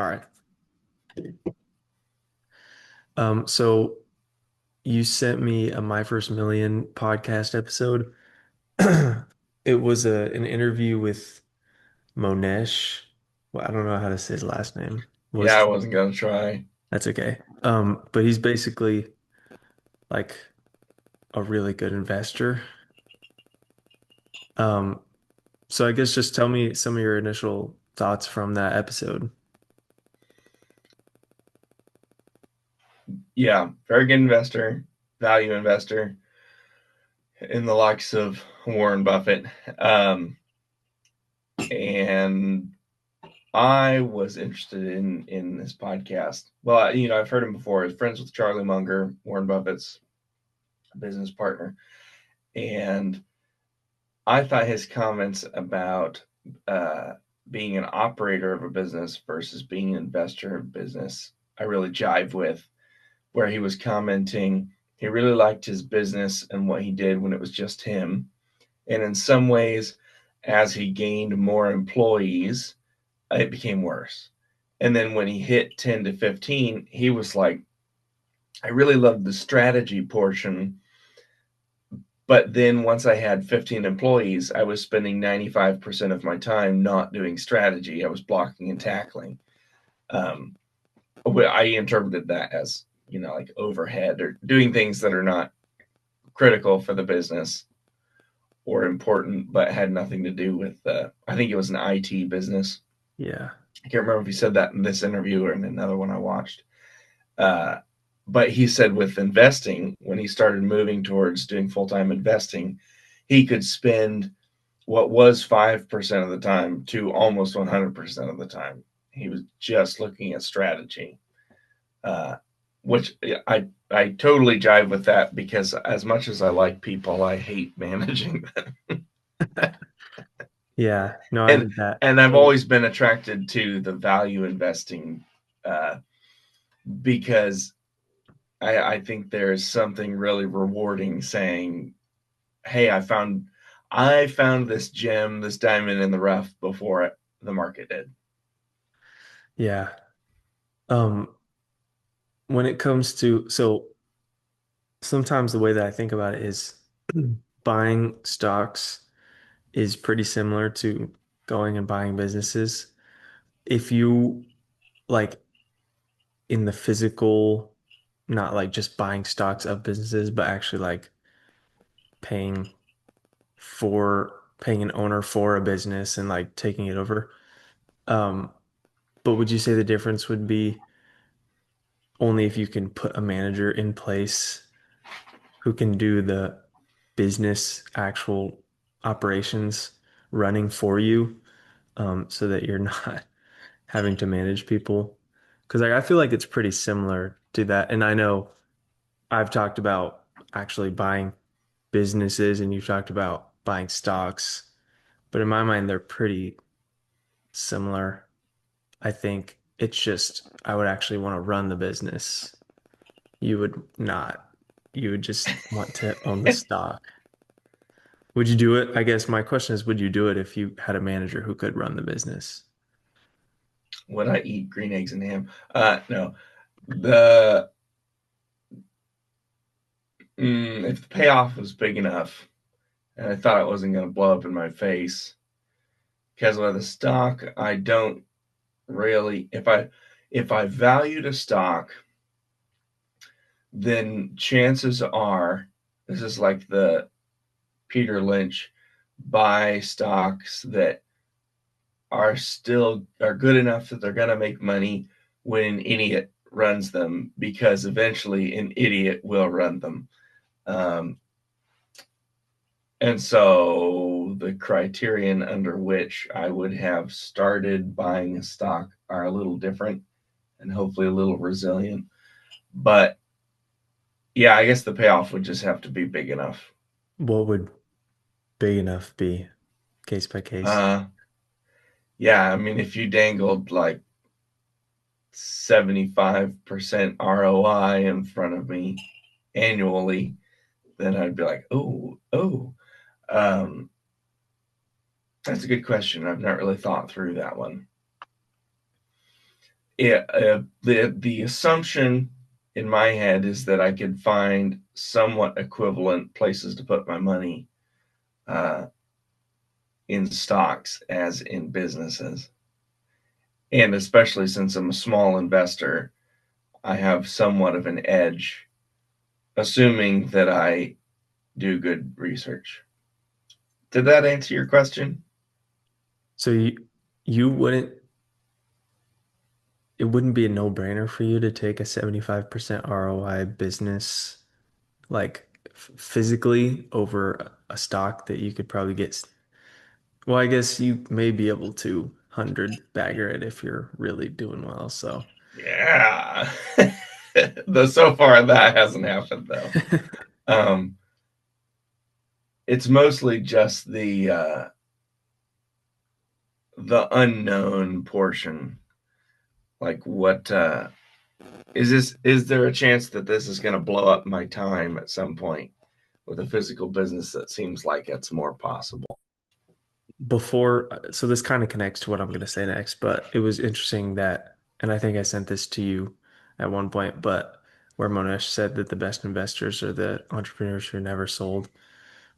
All right. So you sent me a My First Million podcast episode. It was an interview with Monesh. Well, I don't know how to say his last name. Yeah, I Was wasn't gonna try. That's okay. But he's basically like a really good investor. Um, so I guess just tell me some of your initial thoughts from that episode. Yeah, very good investor, value investor in the likes of Warren Buffett. And I was interested in this podcast. Well, I've heard him before. He's friends with Charlie Munger, Warren Buffett's business partner, and I thought his comments about uh, being an operator of a business versus being an investor of business, I really jive with. Where he was commenting, he really liked his business and what he did when it was just him. And in some ways, as he gained more employees, it became worse. And then when he hit 10 to 15, he was like, I really loved the strategy portion. But then once I had 15 employees, I was spending 95% of my time not doing strategy. I was blocking and tackling. Um, I interpreted that as, like overhead or doing things that are not critical for the business or important, but had nothing to do with, I think it was an IT business. Yeah. I can't remember if he said that in this interview or in another one I watched. Uh, but he said with investing, when he started moving towards doing full time investing, he could spend what was 5% of the time to almost 100% of the time. He was just looking at strategy, uh, which I totally jive with that because as much as I like people, I hate managing them. Yeah. No, I and get that. and I've always been attracted to the value investing uh, because I think there's something really rewarding saying, "Hey, I found this gem, this diamond in the rough before the market did." Yeah. Um, when it comes to, so sometimes the way that I think about it is buying stocks is pretty similar to going and buying businesses. If you like in the physical, not like just buying stocks of businesses, but actually like paying paying an owner for a business and like taking it over. Um, but would you say the difference would be only if you can put a manager in place who can do the business actual operations running for you, so that you're not having to manage people? Because I feel like it's pretty similar to that. And I know I've talked about actually buying businesses and you've talked about buying stocks, but in my mind, they're pretty similar. I think it's just I would actually want to run the business. You would not. You would just want to own the stock. Would you do it? I guess my question is, would you do it if you had a manager who could run the business? Would I eat green eggs and ham? No. The if the payoff was big enough, and I thought it wasn't going to blow up in my face, because with a stock, I don't really. If I valued a stock, then chances are this is like the Peter Lynch buy stocks that are good enough that they're going to make money when an idiot runs them, because eventually an idiot will run them. Um, and so the criterion under which I would have started buying a stock are a little different and hopefully a little resilient. But yeah, I guess the payoff would just have to be big enough. What would big enough be case by case? Uh, yeah, I mean, if you dangled like 75% ROI in front of me annually, then I'd be like, oh, oh. Um, that's a good question. I've not really thought through that one. Yeah, the assumption in my head is that I could find somewhat equivalent places to put my money uh, in stocks as in businesses. And especially since I'm a small investor, I have somewhat of an edge, assuming that I do good research. Did that answer your question? So you wouldn't it wouldn't be a no-brainer for you to take a 75% ROI business like physically over a stock that you could probably get. Well, I guess you may be able to 100 bagger it if you're really doing well. So, Yeah. Though so far that hasn't happened though. Um, it's mostly just the unknown portion. Like what is there a chance that this is going to blow up my time at some point with a physical business? That seems like it's more possible. so this kind of connects to what I'm going to say next, but it was interesting that, and I think I sent this to you at one point, but where Monesh said that the best investors are the entrepreneurs who are never sold,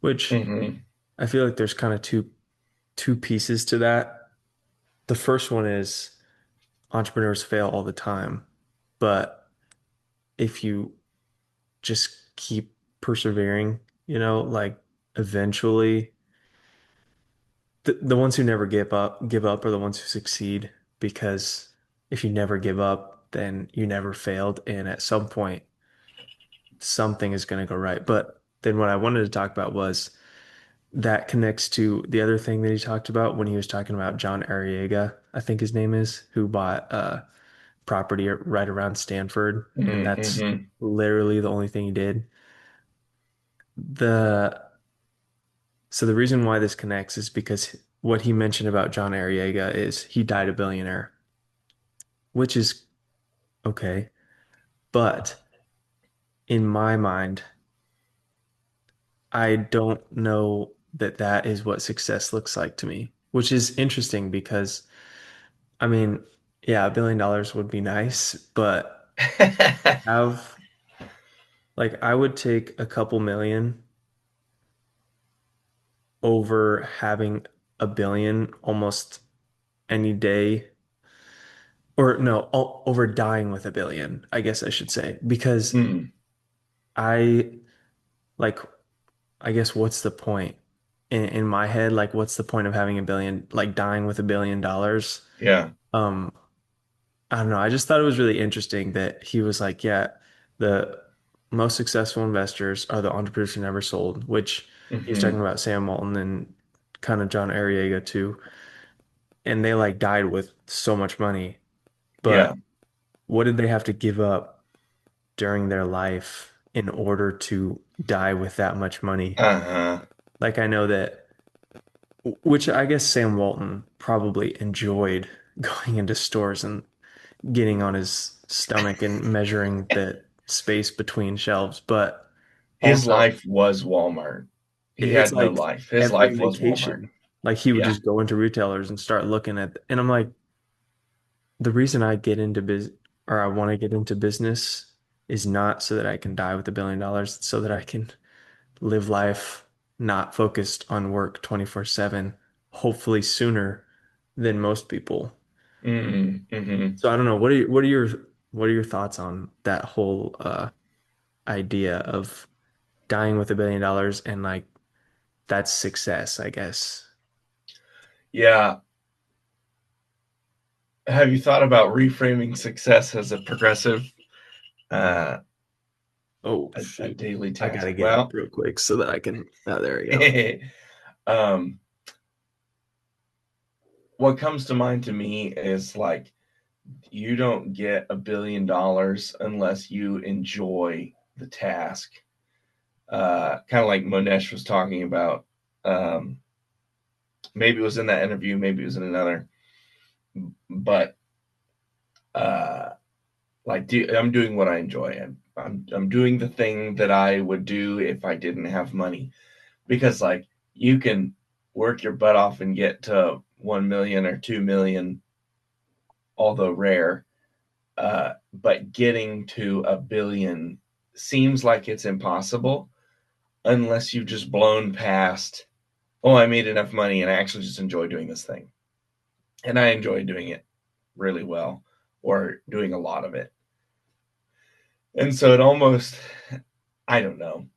which Mm-hmm. I feel like there's kind of two pieces to that. The first one is entrepreneurs fail all the time, but if you just keep persevering, like eventually the ones who never give up are the ones who succeed because if you never give up, then you never failed, and at some point something is going to go right. But then what I wanted to talk about was that connects to the other thing that he talked about when he was talking about John Arriaga, I think his name is, who bought property right around Stanford, and that's Mm-hmm. literally the only thing he did. The So the reason why this connects is because what he mentioned about John Arriaga is he died a billionaire, which is okay. But in my mind, I don't know that that is what success looks like to me, which is interesting because, I mean, yeah, $1 billion would be nice, but have like I would take a couple million over having a billion almost any day. Or no, over dying with a billion, I guess I should say, because Mm, I like, I guess what's the point in my head? Like, what's the point of having a billion, like dying with $1 billion? yeah. Um, I don't know. I just thought it was really interesting that he was like, yeah, the most successful investors are the entrepreneurs who never sold, which he was talking Mm-hmm. about Sam Walton and kind of John Arriaga too. And they like died with so much money, Yeah. but what did they have to give up during their life in order to die with that much money? Uh-huh. Like I know that, which I guess Sam Walton probably enjoyed going into stores and getting on his stomach and measuring the space between shelves, but His also life was Walmart. He it's had no like life. His every life was Walmart. vacation. Like he would Yeah. just go into retailers and start looking at, and I'm like, the reason I get into or I want to get into business is not so that I can die with $1 billion, it's so that I can live life not focused on work 24/7, hopefully sooner than most people. Mm-hmm. So I don't know, what are your thoughts on that whole idea of dying with $1 billion and like that's success, I guess. Yeah. Have you thought about reframing success as a progressive, uh, Oh a shoot. daily I task? gotta get up Well, real quick so that I can, oh, there we go. um, what comes to mind to me is like you don't get $1 billion unless you enjoy the task. Kind of like Monesh was talking about. Um, maybe it was in that interview, maybe it was in another, but uh, I'm doing what I enjoy. I'm doing the thing that I would do if I didn't have money, because like you can work your butt off and get to 1 million or 2 million, although rare. But getting to $1 billion seems like it's impossible unless you've just blown past, oh, I made enough money and I actually just enjoy doing this thing. And I enjoy doing it really well, or doing a lot of it. And so it almost, I don't know,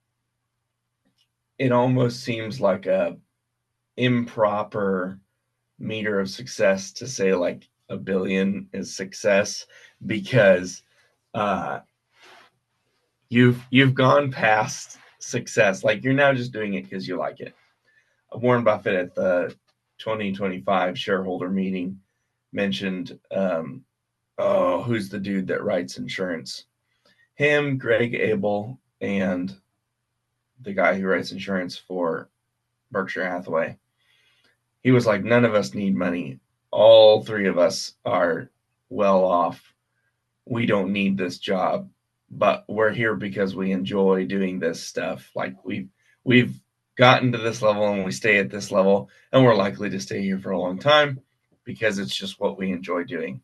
it almost seems like a improper meter of success to say like $1 billion is success, because uh, you've gone past success. Like, you're now just doing it because you like it. Warren Buffett at the 2025 shareholder meeting mentioned, oh, who's the dude that writes insurance? Him, Greg Abel, and the guy who writes insurance for Berkshire Hathaway. He was like, none of us need money. All three of us are well off. We don't need this job, but we're here because we enjoy doing this stuff. Like, we've gotten to this level and we stay at this level, and we're likely to stay here for a long time because it's just what we enjoy doing.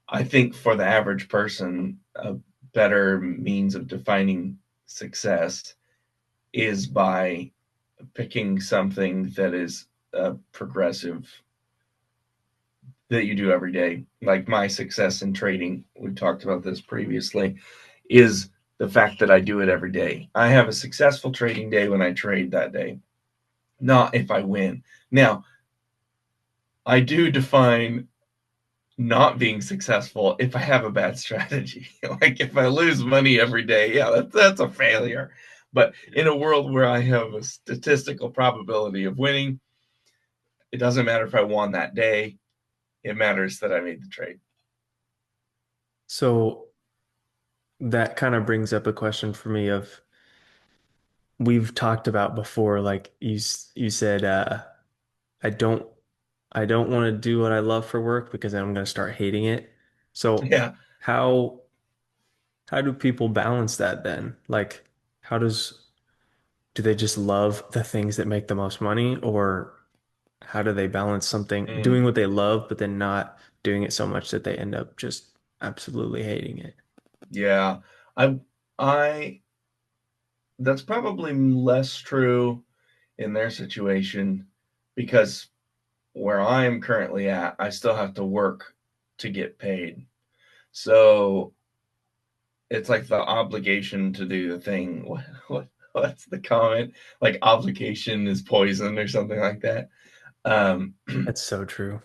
I think for the average person, a better means of defining success is by picking something that is progressive, that you do every day. Like, my success in trading, we've talked about this previously, is the fact that I do it every day. I have a successful trading day when I trade that day, not if I win. Now, I do define not being successful if I have a bad strategy. Like, if I lose money every day, yeah, that's a failure. But in a world where I have a statistical probability of winning, it doesn't matter if I won that day. It matters that I made the trade. So that kind of brings up a question for me of we've talked about before, like you said, I don't I don't want to do what I love for work because then I'm going to start hating it. So Yeah. how how do people balance that then? Like, how do they just love the things that make the most money, or how do they balance something Mm, doing what they love but then not doing it so much that they end up just absolutely hating it? yeah. I I That's probably less true in their situation, because where I am currently at, I still have to work to get paid. So it's like the obligation to do the thing. What's the comment? Like, obligation is poison or something like that. Um, That's so true.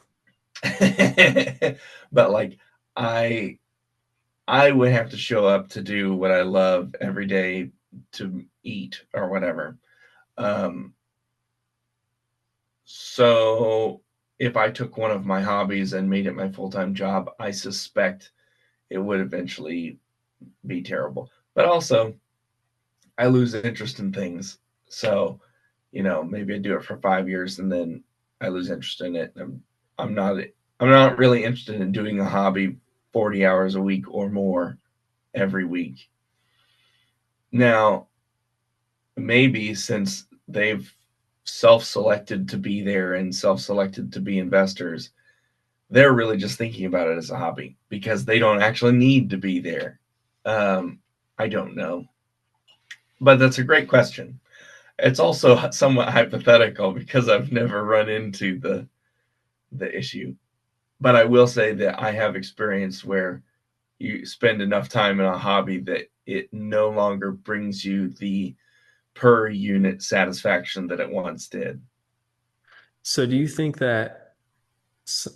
but like, I I would have to show up to do what I love every day, to eat or whatever. Um, so if I took one of my hobbies and made it my full-time job, I suspect it would eventually be terrible. But also, I lose interest in things. So, maybe I do it for 5 years and then I lose interest in it. I'm not I'm not really interested in doing a hobby 40 hours a week or more every week. Now, maybe since they've self-selected to be there and self-selected to be investors, they're really just thinking about it as a hobby because they don't actually need to be there. I don't know, but that's a great question. It's also somewhat hypothetical because I've never run into the issue. But I will say that I have experience where you spend enough time in a hobby that it no longer brings you the per unit satisfaction that it once did. So do you think that s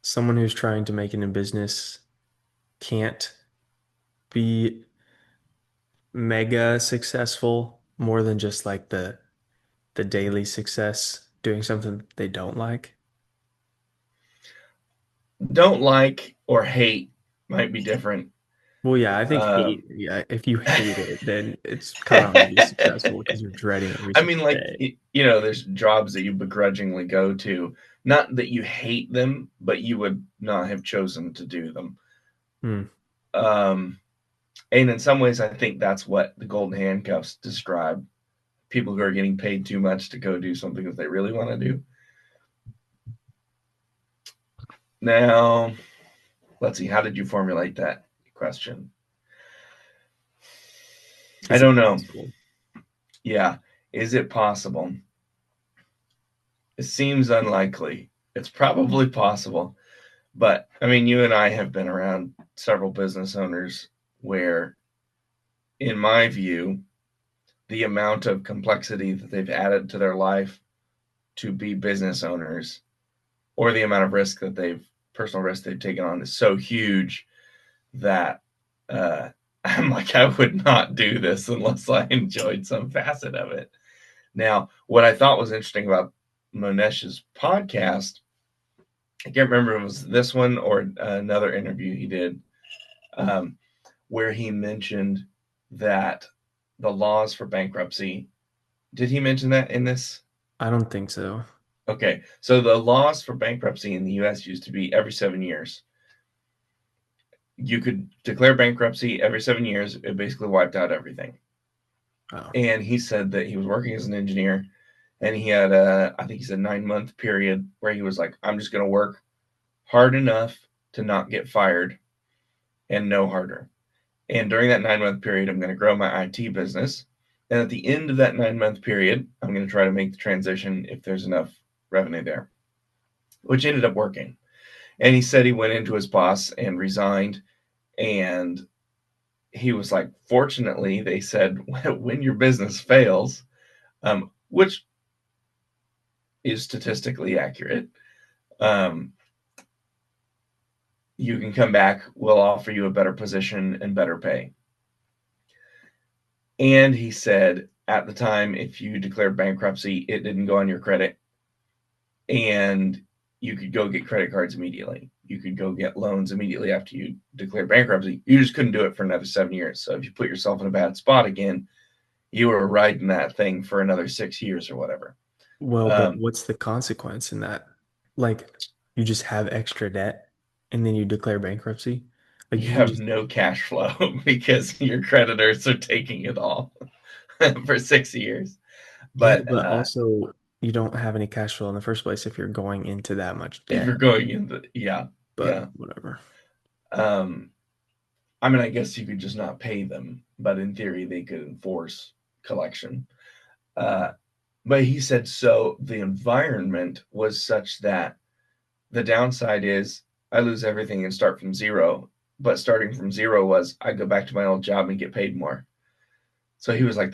someone who's trying to make it in business can't be mega successful more than just like the daily success doing something they don't like? Don't like or hate might be different. Well, yeah, I think Um, hate, yeah, if you hate it, then it's kind of hard to be successful because you're dreading every I single mean, like, day. there's jobs that you begrudgingly go to, not that you hate them, but you would not have chosen to do them. Hmm. Um, and in some ways, I think that's what the golden handcuffs describe: people who are getting paid too much to go do something that they really want to do. Now, let's see, how did you formulate that question? I Is it don't know. possible? Yeah. Is it possible? It seems unlikely. It's probably possible. But I mean, you and I have been around several business owners where, in my view, the amount of complexity that they've added to their life to be business owners, or the amount of risk that personal risk they've taken on, is so huge that uh, I'm like, I would not do this unless I enjoyed some facet of it. Now, what I thought was interesting about Monesh's podcast, I can't remember if it was this one or another interview he did, um, where he mentioned that the laws for bankruptcy. Did he mention that in this? I don't think so. Okay, so the laws for bankruptcy in the U.S. used to be every 7 years. You could declare bankruptcy every 7 years. It basically wiped out everything. Oh. And he said that he was working as an engineer, and he had I think he said 9 month period where he was like, I'm just going to work hard enough to not get fired and no harder. And during that 9 month period, I'm going to grow my IT business. And at the end of that 9 month period, I'm going to try to make the transition if there's enough revenue there, which ended up working. And he said he went into his boss and resigned. And he was like, fortunately, they said, when your business fails, which is statistically accurate, um, you can come back. We'll offer you a better position and better pay. And he said at the time, if you declared bankruptcy, it didn't go on your credit. And you could go get credit cards immediately. You could go get loans immediately after you declared bankruptcy. You just couldn't do it for another 7 years. So if you put yourself in a bad spot again, you were riding that thing for another 6 years or whatever. Well, but what's the consequence in that? Like, you just have extra debt and then you declare bankruptcy? Like, You you can have just, no cash flow because your creditors are taking it all for 6 years. yeah, But but also you don't have any cash flow in the first place if you're going into that much if debt, you're going in the, yeah, but yeah. whatever. Um, I mean, I guess you could just not pay them, but in theory, they could enforce collection. Uh, but he said so the environment was such that the downside is I lose everything and start from zero. But starting from zero was I go back to my old job and get paid more. So he was like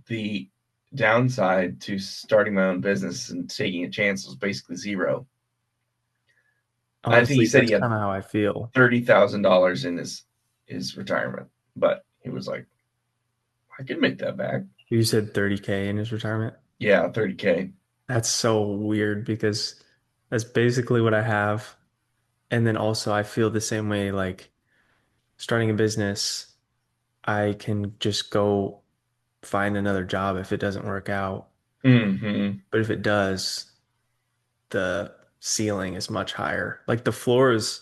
the downside to starting my own business and taking a chance was basically zero. I think he Honestly, said that's he had kind of how I feel. $30,000 in his retirement, but he was like, I can make that back. You said 30K in his retirement. Yeah, 30K. That's so weird because that's basically what I have. And then also I feel the same way like starting a business, I can just go find another job if it doesn't work out. Mm-hmm. But if it does, the ceiling is much higher. Like the floor of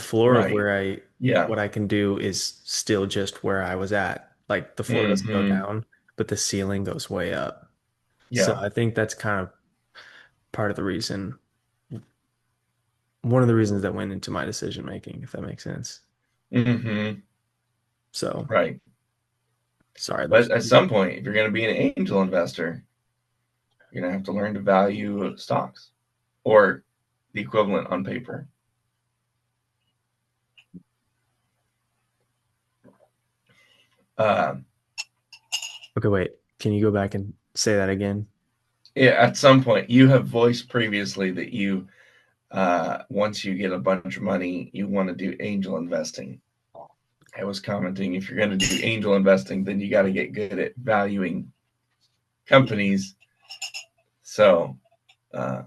Right. where I Yeah. what I can do is still just where I was at. Like the floor doesn't go Mm-hmm. down, but the ceiling goes way up. So Yeah. I think that's kind of part of the reason, one of the reasons that went into my decision making, if that makes sense. Mm-hmm. So Right. sorry, But those at some point, if you're going to be an angel investor, you're going to have to learn to value stocks or the equivalent on paper. Uh, okay, wait. Can you go back and say that again? yeah, at some point, you have voiced previously that you, once you get a bunch of money, you want to do angel investing. I was commenting if you're going to do angel investing, then you got to get good at valuing companies. So uh,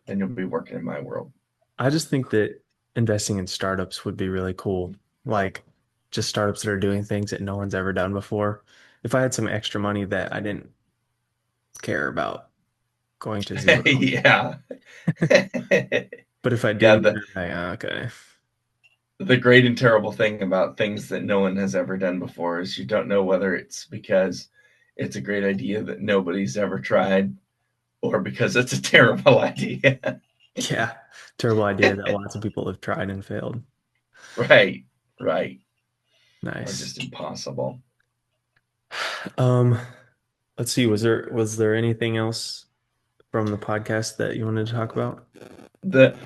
then you'll be working in my world. I just think that investing in startups would be really cool. Like just startups that are doing things that no one's ever done before. If I had some extra money that I didn't care about going to zero. Yeah. But if I Yeah. do, The, then okay. the great and terrible thing about things that no one has ever done before is you don't know whether it's because it's a great idea that nobody's ever tried or because it's a terrible idea. Yeah. Terrible idea that lots of people have tried and failed. Right. Right. Or Nice. just impossible. Um, let's see. Was there anything else from the podcast that you wanted to talk about? The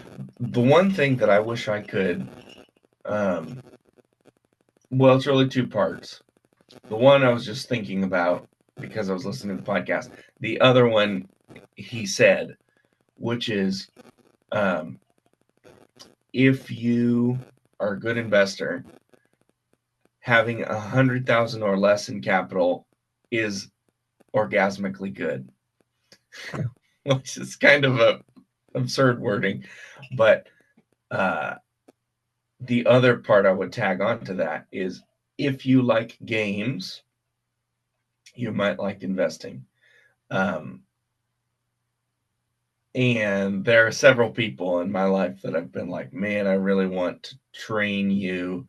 the one thing that I wish I could, um, well, it's really two parts. The one I was just thinking about because I was listening to the podcast. The other one he said, which is, um, if you are a good investor, having 100,000 or less in capital is orgasmically good, which is kind of a absurd wording, but uh, the other part I would tag on to that is if you like games, you might like investing. Um, and there are several people in my life that I've been like, man, I really want to train you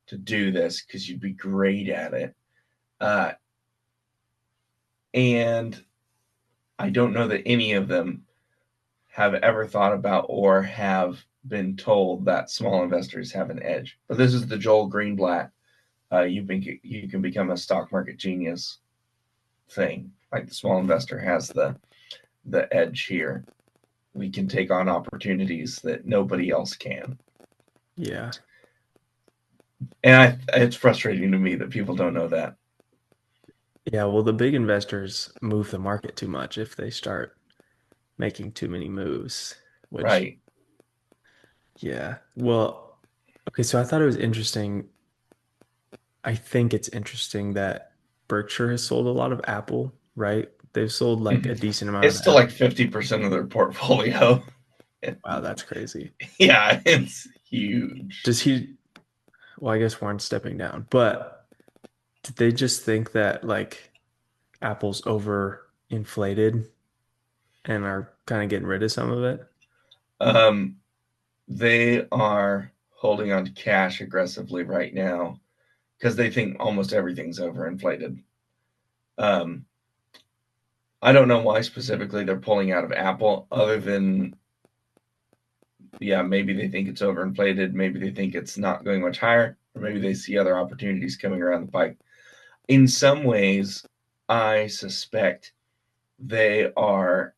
to do this because you'd be great at it. Uh, and I don't know that any of them have ever thought about or have been told that small investors have an edge. But this is the Joel Greenblatt. You can become a stock market genius thing. Like the small investor has the edge here. We can take on opportunities that nobody else can. Yeah. And it's frustrating to me that people don't know that. Yeah, well, the big investors move the market too much if they start making too many moves, which, Right. yeah. Well, okay, so I thought it was interesting. I think it's interesting that Berkshire has sold a lot of Apple, right? They've sold like a decent amount It's of still like Apple. 50% of their portfolio. Wow, that's crazy. Yeah, it's huge. Does he, well, I guess Warren's stepping down, but did they just think that like Apple's over inflated and are kind of getting rid of some of it? Um, they are holding on to cash aggressively right now because they think almost everything's overinflated. Um, I don't know why specifically they're pulling out of Apple, other than, yeah, maybe they think it's overinflated, maybe they think it's not going much higher, or maybe they see other opportunities coming around the pike. In some ways, I suspect they are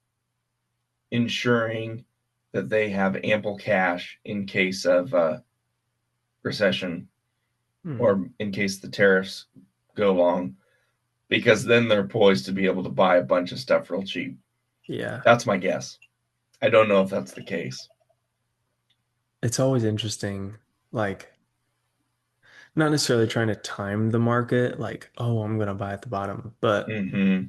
ensuring that they have ample cash in case of recession Hmm. or in case the tariffs go long, because then they're poised to be able to buy a bunch of stuff real cheap. Yeah. That's my guess. I don't know if that's the case. It's always interesting, like not necessarily trying to time the market, like, oh, I'm gonna buy at the bottom, but Mm-hmm.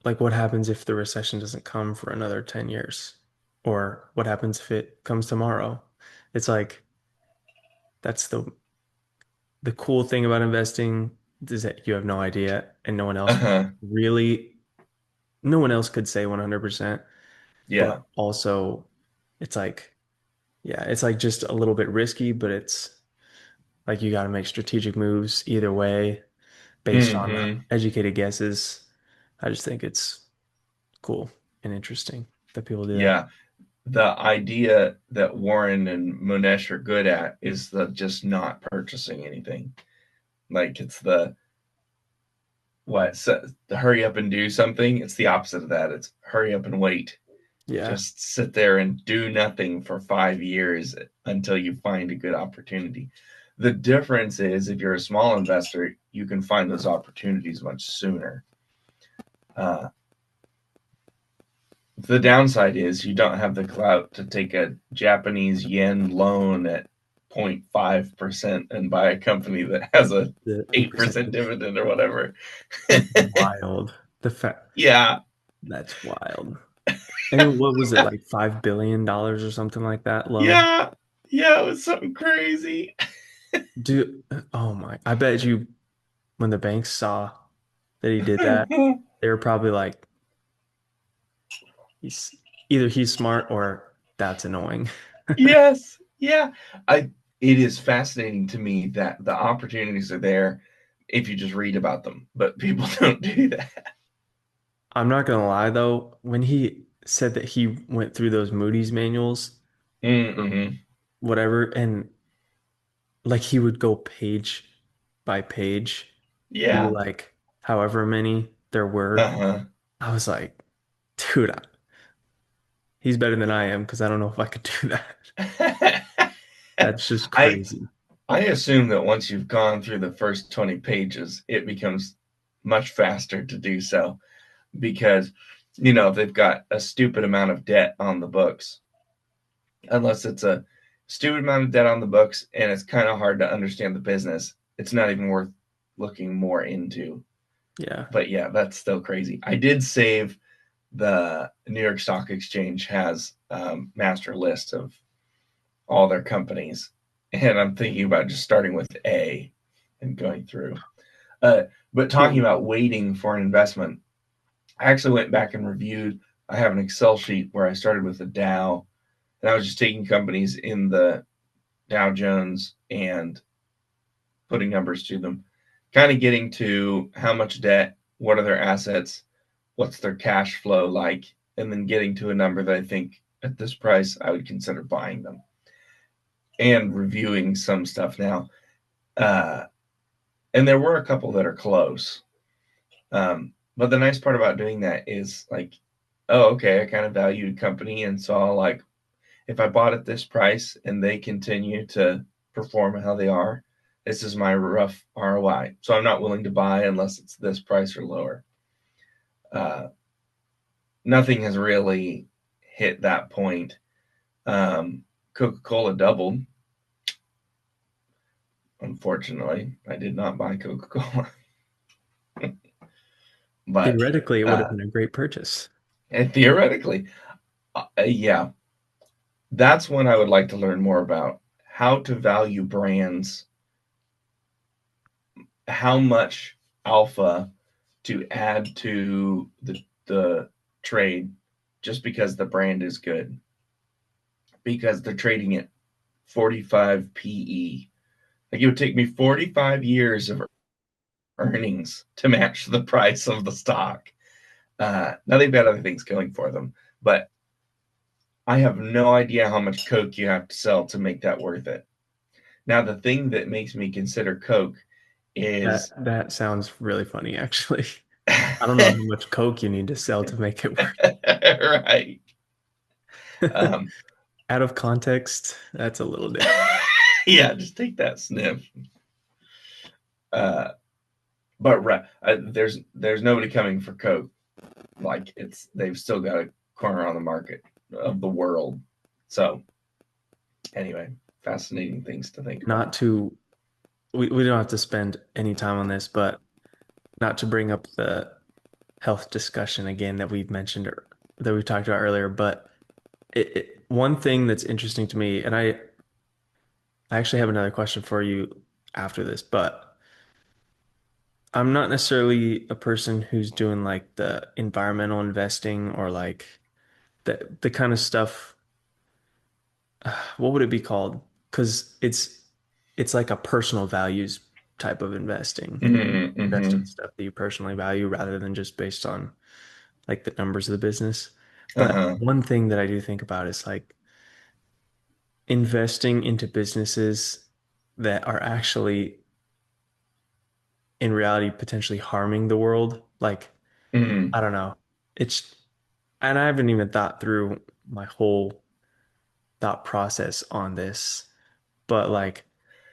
like what happens if the recession doesn't come for another 10 years? Or what happens if it comes tomorrow? It's like that's the cool thing about investing is that you have no idea and no one else Uh-huh. really no one else could say 100%, Yeah. but also it's like yeah, it's like just a little bit risky, but it's like you got to make strategic moves either way based on Mm-hmm. educated guesses. I just think it's cool and interesting that people do that. Yeah. The idea that Warren and Monesh are good at is the just not purchasing anything. Like it's the hurry up and do something. It's the opposite of that. It's hurry up and wait. Yeah. Just sit there and do nothing for 5 years until you find a good opportunity. The difference is if you're a small investor, you can find those opportunities much sooner. Uh, the downside is you don't have the clout to take a Japanese yen loan at 0.5% and buy a company that has a The 8%. 8% dividend or whatever. That's wild. The fact Yeah. that's wild. And what was it like $5 billion or something like that loan? Yeah. Yeah, it was something crazy. Dude, oh my. I bet you when the banks saw that he did that, they were probably like, he's either he's smart or that's annoying. Yes. Yeah. I it is fascinating to me that the opportunities are there if you just read about them, but people don't do that. I'm not gonna lie though, when he said that he went through those Moody's manuals or Mm-hmm. whatever, and like he would go page by page through Yeah. like however many there were. Uh-huh. I was like, dude, he's better than I am because I don't know if I could do that. That's just I crazy. I assume that once you've gone through the first 20 pages, it becomes much faster to do so because they've got a stupid amount of debt on the books. Unless it's a stupid amount of debt on the books and it's kind of hard to understand the business, it's not even worth looking more into. Yeah. But yeah, that's still crazy. I did save the New York Stock Exchange has master list of all their companies, and I'm thinking about just starting with A and going through. But talking Cool. about waiting for an investment, I actually went back and reviewed. I have an Excel sheet where I started with the Dow, and I was just taking companies in the Dow Jones and putting numbers to them, kind of getting to how much debt, what are their assets, what's their cash flow like, and then getting to a number that I think at this price I would consider buying them and reviewing some stuff now. Uh, and there were a couple that are close. But the nice part about doing that is like, oh, okay, I kind of valued a company and saw like if I bought at this price and they continue to perform how they are, this is my rough ROI. So I'm not willing to buy unless it's this price or lower. Uh, Nothing has really hit that point. Coca-Cola doubled. Unfortunately, I did not buy Coca-Cola, but Theoretically, it would have uh, been a great purchase. and theoretically, yeah, that's when I would like to learn more about how to value brands, how much alpha to add to the trade just because the brand is good, because they're trading at 45 PE. Like it would take me 45 years of earnings to match the price of the stock. Now they've got other things going for them, but I have no idea how much Coke you have to sell to make that worth it. Now, the thing that makes me consider Coke is That sounds really funny, actually. I don't know how much Coke you need to sell to make it work. right. Um, Out of context, that's a little different. yeah, just take that sniff. Uh, but there's nobody coming for Coke. Like they've still got a corner on the market of the world. So anyway, fascinating things to think Not about. to, we don't have to spend any time on this, but not to bring up the health discussion again that we've mentioned or that we talked about earlier, but one thing that's interesting to me, and I actually have another question for you after this, but I'm not necessarily a person who's doing like the environmental investing or like the kind of stuff. What would it be called? Because it's like a personal values type of investing. Mm-hmm, Invest mm-hmm. in stuff that you personally value rather than just based on like the numbers of the business. But Uh-huh. one thing that I do think about is like investing into businesses that are actually in reality potentially harming the world. Like, Mm-hmm. I don't know. It's, and I haven't even thought through my whole thought process on this, but like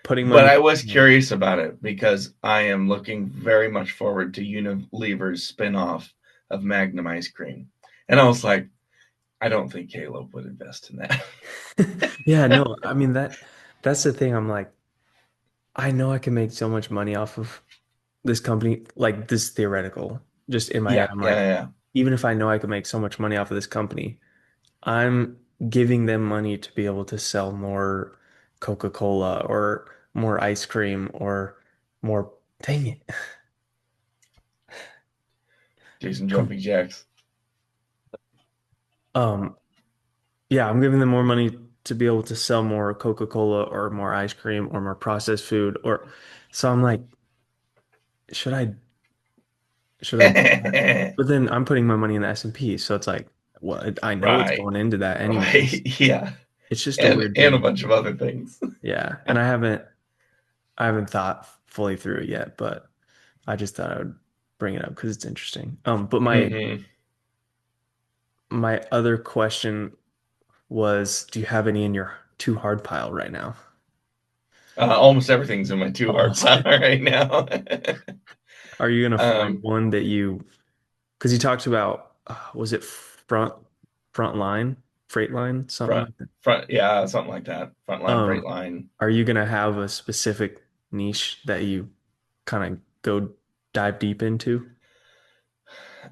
putting But money, I was curious about it because I am looking very much forward to Unilever's spinoff of Magnum ice cream. And I was like, I don't think Caleb would invest in that. yeah, no, I mean that's the thing. I'm like, I know I can make so much money off of this company, like this theoretical, just in my head. Yeah, I'm yeah, like, yeah. even if I know I could make so much money off of this company, I'm giving them money to be able to sell more Coca-Cola or more ice cream or more, dang it. Do some jumping jacks. Um, yeah, I'm giving them more money to be able to sell more Coca-Cola or more ice cream or more processed food or so I'm like, should I do that? But then I'm putting my money in the S&P, so it's like, well, I know what's right, going into that anyways. right. Yeah. It's just a And weird a thing. bunch of other things. Yeah, and I haven't. I haven't thought fully through it yet, but I just thought I would bring it up because it's interesting. But Hmm. my other question was, do you have any in your too hard pile right now? Almost everything's in my too hard Almost. pile right now. Are you gonna find um, one that you, because you talked about, was it front line, freight line, something front, like that? yeah, something like that. Frontline, freight Um, line. are you gonna have a specific niche that you kind of go dive deep into?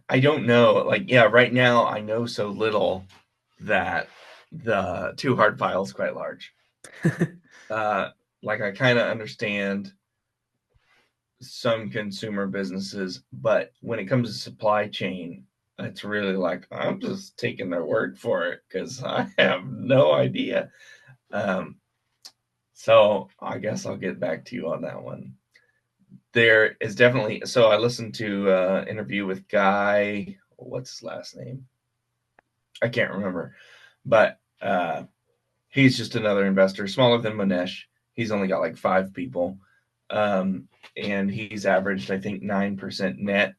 I don't know. Like, yeah, right now I know so little that the too hard pile is quite large. Uh, like I kind of understand some consumer businesses, but when it comes to supply chain, it's really like I'm just taking their word for it because I have no idea. Um, so I guess I'll get back to you on that one. There is definitely so I listened to interview with Guy. What's his last name? I can't remember, but he's just another investor, smaller than Monesh. He's only got like 5 people, um, and he's averaged I think 9% net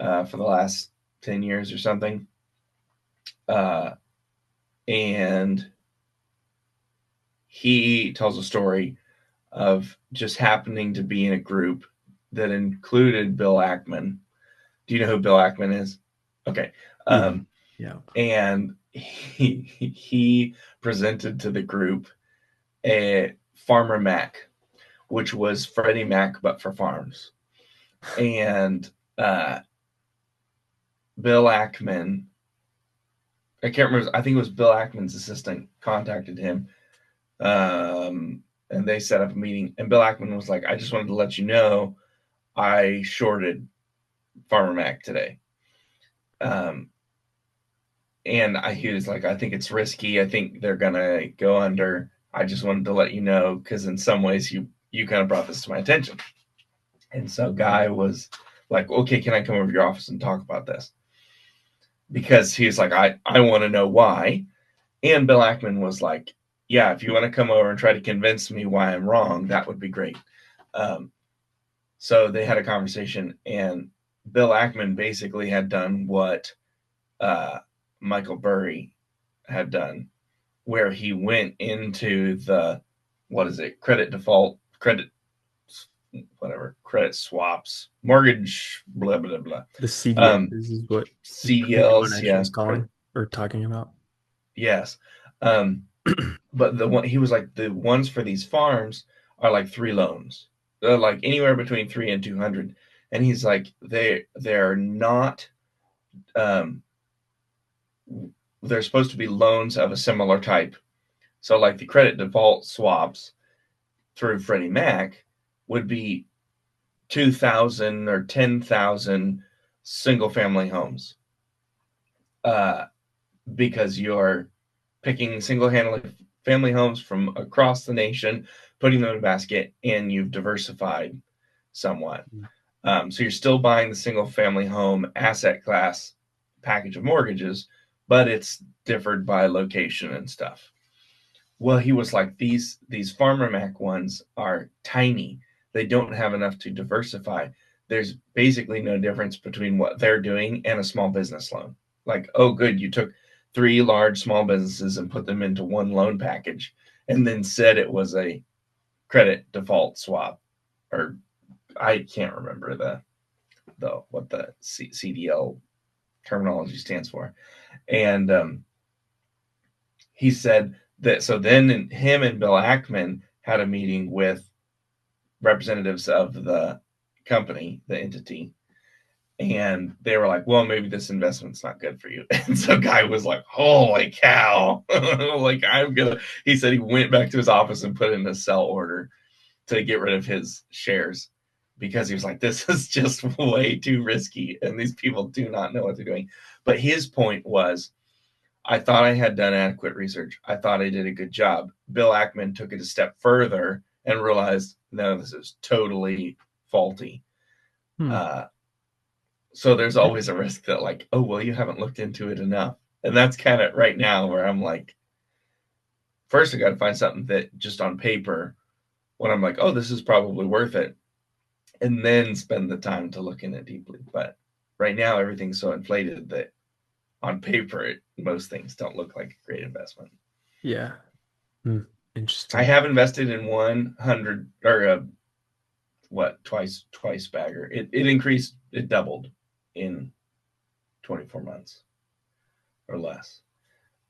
for the last 10 years or something. Uh, and he tells a story of just happening to be in a group that included Bill Ackman. Do you know who Bill Ackman is? Okay. Mhm. Um, Yeah. and he presented to the group a Farmer Mac, which was Freddie Mac but for farms. And uh, Bill Ackman, I can't remember. I think it was Bill Ackman's assistant contacted him, and they set up a meeting. And Bill Ackman was like, "I just wanted to let you know I shorted Farmer Mac today." Um, and he was like, "I think it's risky. I think they're gonna go under. I just wanted to let you know because in some ways you kind of brought this to my attention." And so Guy was like, "Okay, can I come over to your office and talk about this?" Because he was like, I want to know why. And Bill Ackman was like, "Yeah, if you want to come over and try to convince me why I'm wrong, that would be great." Um, so they had a conversation, and Bill Ackman basically had done what uh, Michael Burry had done, where he went into the what is it, credit default, credit whatever, credit swaps, mortgage, blah blah blah, The CDL um, is what I think CDLs, Monesh yeah, was calling or talking about. yes. But the one he was like the ones for these farms are like 3 loans. They're like anywhere between 3 and 200, and he's like they're not. Um, they're supposed to be loans of a similar type. So like the credit default swaps through Freddie Mac would be 2,000 or 10,000 single family homes, uh, because you're picking single family homes from across the nation, putting them in a basket, and you've diversified somewhat. So you're still buying the single family home asset class package of mortgages, but it's differed by location and stuff. Well, he was like, these Farmer Mac ones are tiny. They don't have enough to diversify. There's basically no difference between what they're doing and a small business loan. Like, oh, good, you took 3 large small businesses and put them into one loan package, and then said it was a credit default swap, or I can't remember the what the CDL terminology stands for. And he said that so then him and Bill Ackman had a meeting with representatives of the company, the entity, and they were like, "Well, maybe this investment's not good for you." And so Guy was like, "Holy cow!" Like I'm gonna. He said he went back to his office and put in a sell order to get rid of his shares because he was like, "This is just way too risky, and these people do not know what they're doing." But his point was, I thought I had done adequate research. I thought I did a good job. Bill Ackman took it a step further and realized, no, this is totally faulty. Hmm. Uh, so there's always a risk that, like, oh, well, you haven't looked into it enough. And that's kind of right now where I'm like, first, I got to find something that just on paper when I'm like, oh, this is probably worth it, and then spend the time to look in it deeply. But right now, everything's so inflated that on paper, most things don't look like a great investment. Yeah. Hmm. I Interesting. have invested in 100 or twice bagger. It increased, it doubled in 24 months or less.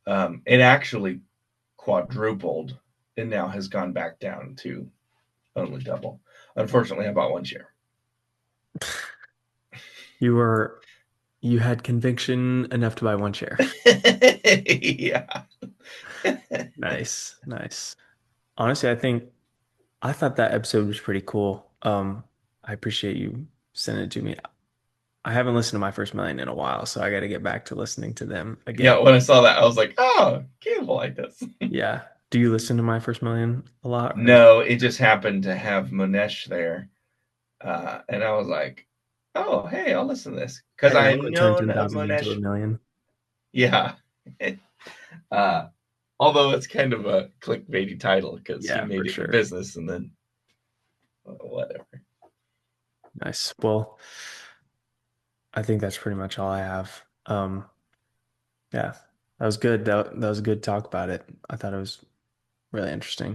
It actually quadrupled and now has gone back down to only double. Unfortunately, I bought one share. You were you had conviction enough to buy one share. Yeah. Nice. Nice. Honestly, I thought that episode was pretty cool. I appreciate you sending it to me. I haven't listened to My First Million in a while, so I got to get back to listening to them Yeah, again. when I saw that, I was like, oh, Caleb will like this. Yeah. Do you listen to My First Million a lot or? No, it just happened to have Monesh there. And I was like, oh, hey, I'll listen to this. Because Hey, I I'm had gonna turn known of 10,000 into a Monesh. million. Yeah. uh, Although it's kind of a clickbaity title because he Yeah, for made it in sure. business and then whatever. Nice. Well, I think that's pretty much all I have. Yeah, that was good. That was a good talk about it. I thought it was really interesting.